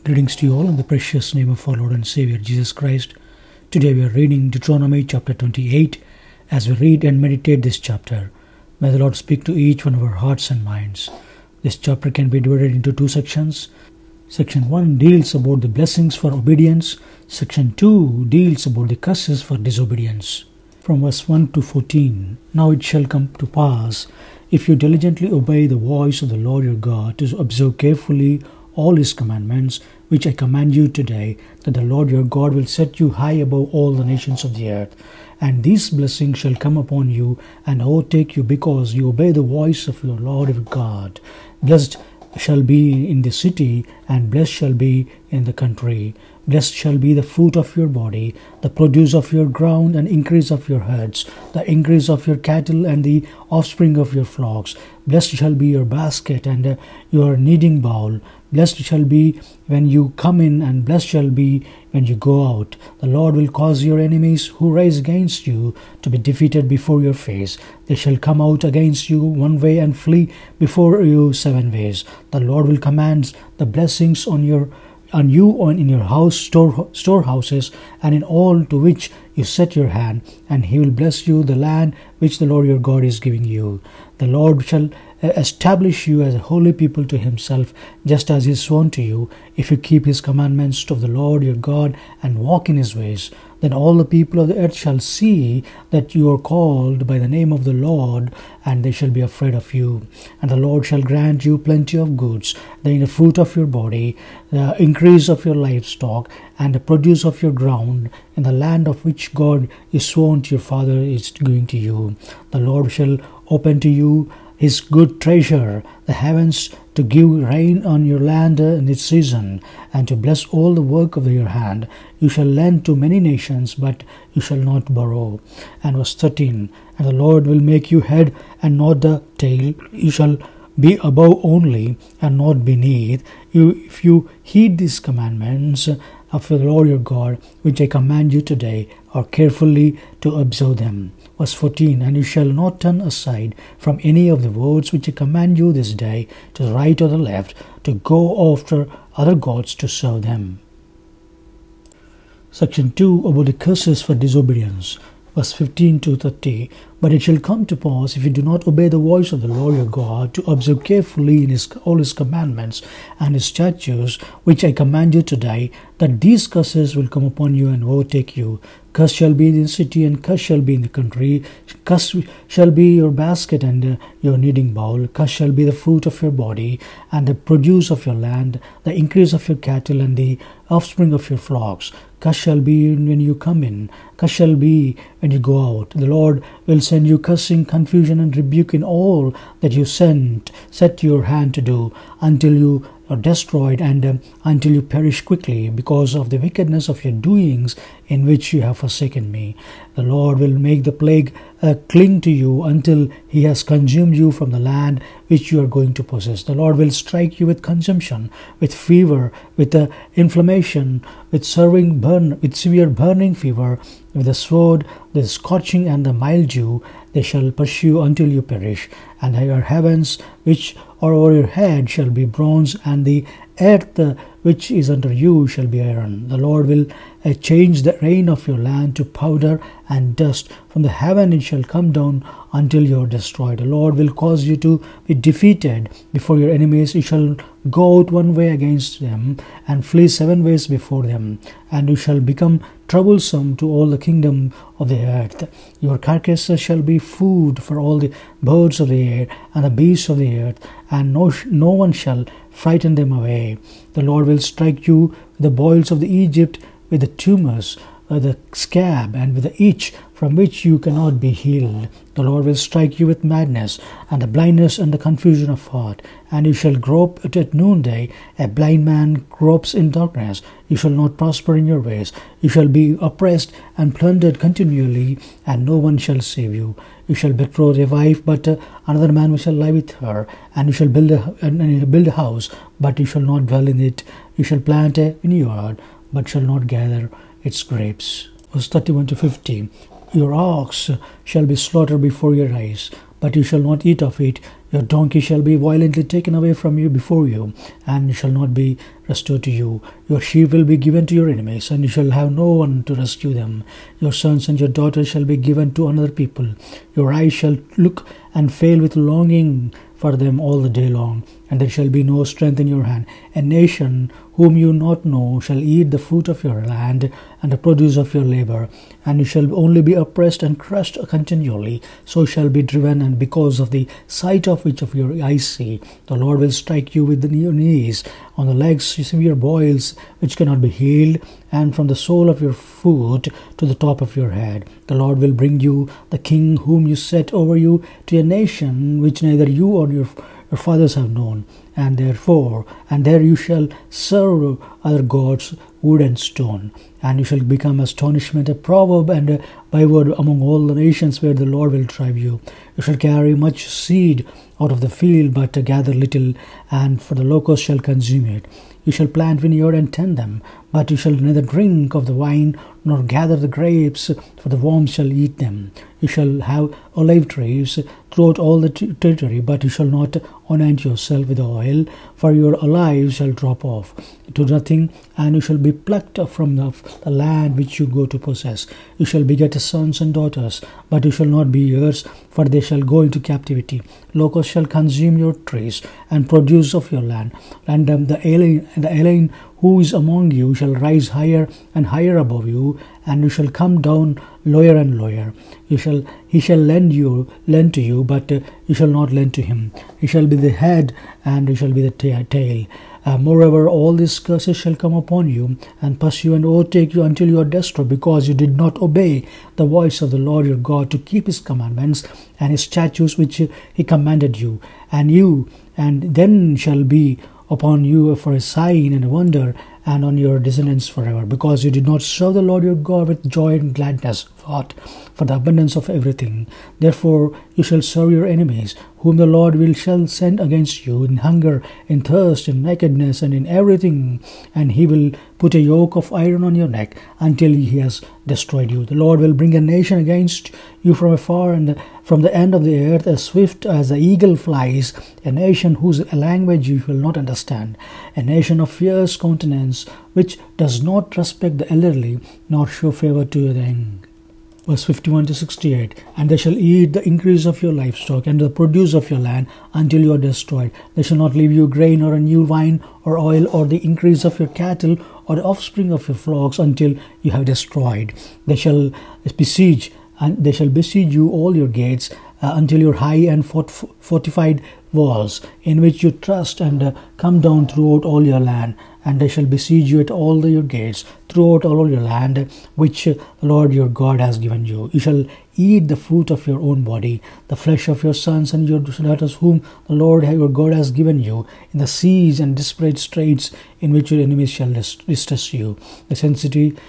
Greetings to you all in the precious name of our Lord and Savior Jesus Christ. Today we are reading Deuteronomy chapter 28. As we read and meditate this chapter, may the Lord speak to each one of our hearts and minds. This chapter can be divided into two sections. Section 1 deals about the blessings for obedience. Section 2 deals about the curses for disobedience. From verse 1 to 14, Now it shall come to pass, if you diligently obey the voice of the Lord your God, to observe carefully all his commandments, which I command you today, that the Lord your God will set you high above all the nations of the earth. And these blessings shall come upon you and overtake you, because you obey the voice of your Lord your God. Blessed shall be in the city, and blessed shall be in the country. Blessed shall be the fruit of your body, the produce of your ground, and increase of your herds, the increase of your cattle, and the offspring of your flocks. Blessed shall be your basket and your kneading bowl. Blessed shall be when you come in, and blessed shall be when you go out. The Lord will cause your enemies who rise against you to be defeated before your face. They shall come out against you one way and flee before you 7 ways. The Lord will command the blessings on you in your house, storehouses, and in all to which you set your hand, and he will bless you the land which the Lord your God is giving you. The Lord shall establish you as a holy people to himself, just as he has sworn to you, if you keep his commandments of the Lord your God and walk in his ways. Then all the people of the earth shall see that you are called by the name of the Lord, and they shall be afraid of you. And the Lord shall grant you plenty of goods, the fruit of your body, the increase of your livestock, and the produce of your ground, in the land of which God is sworn to your father is going to you. The Lord shall open to you his good treasure, the heavens, to give rain on your land in its season, and to bless all the work of your hand. You shall lend to many nations, but you shall not borrow. And verse 13, And the Lord will make you head and not the tail. You shall be above only and not beneath. If you heed these commandments of the Lord your God, which I command you today, or carefully to observe them. Verse 14, And you shall not turn aside from any of the words which I command you this day, to the right or the left, to go after other gods to serve them. Section 2 about the curses for disobedience. Verse 15 to 30, But it shall come to pass, if you do not obey the voice of the Lord your God, to observe carefully in all his commandments and his statutes, which I command you today, that these curses will come upon you and overtake you. Curse shall be in the city, and curse shall be in the country. Curse shall be your basket and your kneading bowl. Curse shall be the fruit of your body, and the produce of your land, the increase of your cattle, and the offspring of your flocks. Curse shall be when you come in. Curse shall be when you go out. The Lord will send you cursing, confusion, and rebuke in all that you set your hand to do, until you are destroyed and until you perish quickly, because of the wickedness of your doings in which you have forsaken me. The Lord will make the plague cling to you until he has consumed you from the land which you are going to possess. The Lord will strike you with consumption, with fever, with inflammation, with severe burning fever, with the sword, the scorching, and the mildew. They shall pursue until you perish. And your heavens which are over your head shall be bronze, and the earth which is under you shall be iron. The Lord will change the rain of your land to powder and dust. From the heaven it shall come down until you are destroyed. The Lord will cause you to be defeated before your enemies. You shall go out one way against them, and flee 7 ways before them. And you shall become troublesome to all the kingdom of the earth. Your carcasses shall be food for all the birds of the air and the beasts of the earth, and no one shall frighten them away. The Lord will strike you with the boils of the Egypt, with the tumors, the scab, and with the itch from which you cannot be healed. The Lord will strike you with madness, and the blindness, and the confusion of heart. And you shall grope at noonday. A blind man gropes in darkness. You shall not prosper in your ways. You shall be oppressed and plundered continually, and no one shall save you. You shall betroth a wife, but another man shall lie with her. And you shall build a house, but you shall not dwell in it. You shall plant a vineyard, but shall not gather its grapes. Verse 31 to 50. Your ox shall be slaughtered before your eyes, but you shall not eat of it. Your donkey shall be violently taken away from you before you, and shall not be restored to you. Your sheep will be given to your enemies, and you shall have no one to rescue them. Your sons and your daughters shall be given to another people. Your eyes shall look and fail with longing for them all the day long, and there shall be no strength in your hand. A nation whom you not know shall eat the fruit of your land and the produce of your labor, and you shall only be oppressed and crushed continually. So shall be driven, and because of the sight of which of your eyes see, the Lord will strike you with your knees. On the legs severe boils which cannot be healed, and from the sole of your foot to the top of your head. The Lord will bring you the king whom you set over you to a nation which neither you or your fathers have known, and there you shall serve other gods, wood and stone, and you shall become astonishment, a proverb and a byword among all the nations where the Lord will drive you. You shall carry much seed out of the field, but gather little, and for the locust shall consume it. You shall plant vineyard and tend them, but you shall neither drink of the wine nor gather the grapes, for the worms shall eat them. You shall have olive trees throughout all the territory, but you shall not anoint yourself with oil, for your olives shall drop off to nothing, and you shall be plucked from the land which you go to possess. You shall beget sons and daughters, but you shall not be heirs, for they shall go into captivity. Locusts shall consume your trees and produce of your land, and the alien who is among you shall rise higher and higher above you, and you shall come down lower and lower. He shall lend to you, but you shall not lend to him. He shall be the head, and you shall be the tail. Moreover, all these curses shall come upon you, and pursue and overtake you until you are destroyed, because you did not obey the voice of the Lord your God to keep his commandments and his statutes which he commanded you. And then shall be upon you for a sign and a wonder, and on your descendants forever, because you did not serve the Lord your God with joy and gladness of heart for the abundance of everything. Therefore you shall serve your enemies, whom the Lord shall send against you in hunger, in thirst, in nakedness, and in everything, and he will put a yoke of iron on your neck until he has destroyed you. The Lord will bring a nation against you from afar, and from the end of the earth, as swift as the eagle flies, a nation whose language you will not understand, a nation of fierce countenance, which does not respect the elderly, nor show favor to the young. Verse 51 to 68. And they shall eat the increase of your livestock and the produce of your land until you are destroyed. They shall not leave you grain or a new wine or oil or the increase of your cattle or the offspring of your flocks until you have destroyed. They shall besiege you all your gates until your high and fortified walls, in which you trust, and come down throughout all your land. And they shall besiege you at all your gates throughout all your land, which the Lord your God has given you. You shall eat the fruit of your own body, the flesh of your sons and your daughters, whom the Lord your God has given you, in the seas and desperate straits in which your enemies shall distress you. The sensitive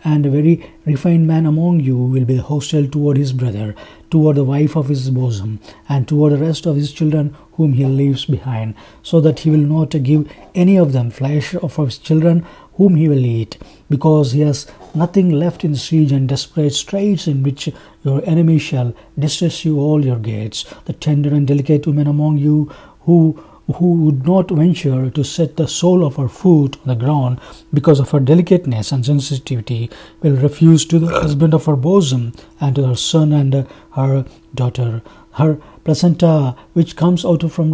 and very refined man among you will be hostile toward his brother, toward the wife of his bosom, and toward the rest of his children whom he leaves behind, so that he will not give any of them flesh of his children whom he will eat, because he has nothing left in siege and desperate straits in which your enemy shall distress you all your gates. The tender and delicate women among you who would not venture to set the sole of her foot on the ground because of her delicateness and sensitivity will refuse to the husband of her bosom and to her son and her daughter. Her placenta which comes out from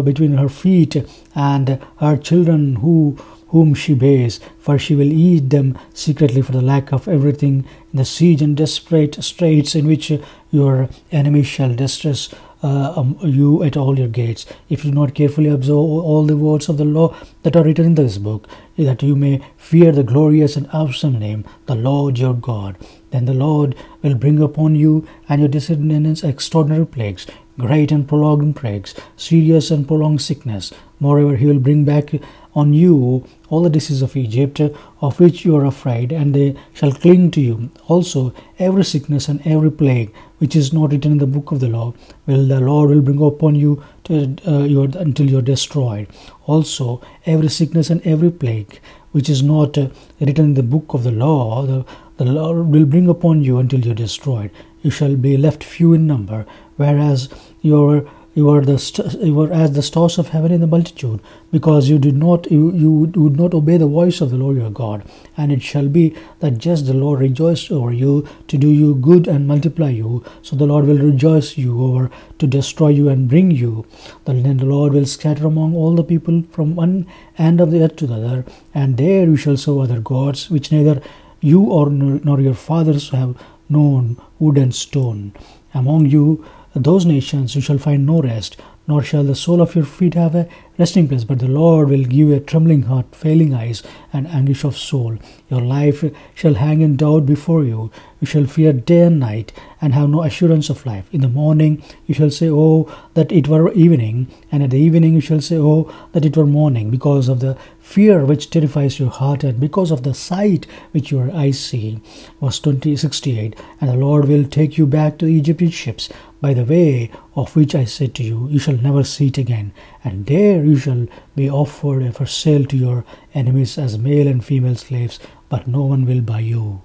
between her feet, and her children whom she bears, for she will eat them secretly for the lack of everything in the siege and desperate straits in which your enemy shall distress you at all your gates. If you do not carefully observe all the words of the law that are written in this book, that you may fear the glorious and awesome name, the Lord your God, then the Lord will bring upon you and your descendants extraordinary plagues, great and prolonged plagues, serious and prolonged sickness. Moreover, he will bring back on you all the diseases of Egypt, of which you are afraid, and they shall cling to you. Also, every sickness and every plague which is not written in the book of the law will the Lord will bring upon you until you are destroyed. Also, every sickness and every plague which is not written in the book of the law, the Lord will bring upon you until you are destroyed. you shall be left few in number, whereas you are as the stars of heaven in the multitude, because you would not obey the voice of the Lord your God. And it shall be that just the Lord rejoiced over you to do you good and multiply you. So the Lord will rejoice you over to destroy you and bring you. Then the Lord will scatter among all the people from one end of the earth to the other, and there you shall serve other gods, which neither you or nor your fathers have known, wood and stone. Among you those nations you shall find no rest, nor shall the sole of your feet have a resting place. But the Lord will give you a trembling heart, failing eyes, and anguish of soul. Your life shall hang in doubt before you. You shall fear day and night, and have no assurance of life. In the morning you shall say, oh, that it were evening, and at the evening you shall say, oh, that it were morning, because of the fear which terrifies your heart, and because of the sight which your eyes see. Verse 68, and the Lord will take you back to Egypt in ships, by the way of which I said to you, you shall never see it again. And there you shall be offered for sale to your enemies as male and female slaves, but no one will buy you.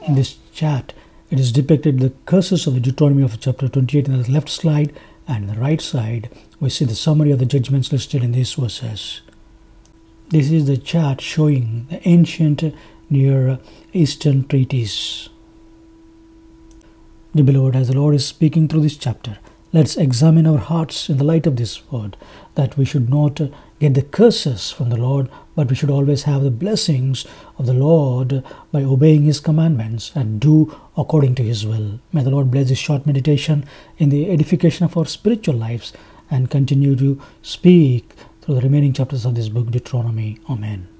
In this chat, it is depicted the curses of the Deuteronomy of chapter 28 in the left slide, and on the right side we see the summary of the judgments listed in these verses. This is the chart showing the ancient Near Eastern treaties. Dear beloved, as the Lord is speaking through this chapter, let's examine our hearts in the light of this word, that we should not get the curses from the Lord, but we should always have the blessings of the Lord by obeying His commandments and do according to His will. May the Lord bless this short meditation in the edification of our spiritual lives and continue to speak through the remaining chapters of this book, Deuteronomy. Amen.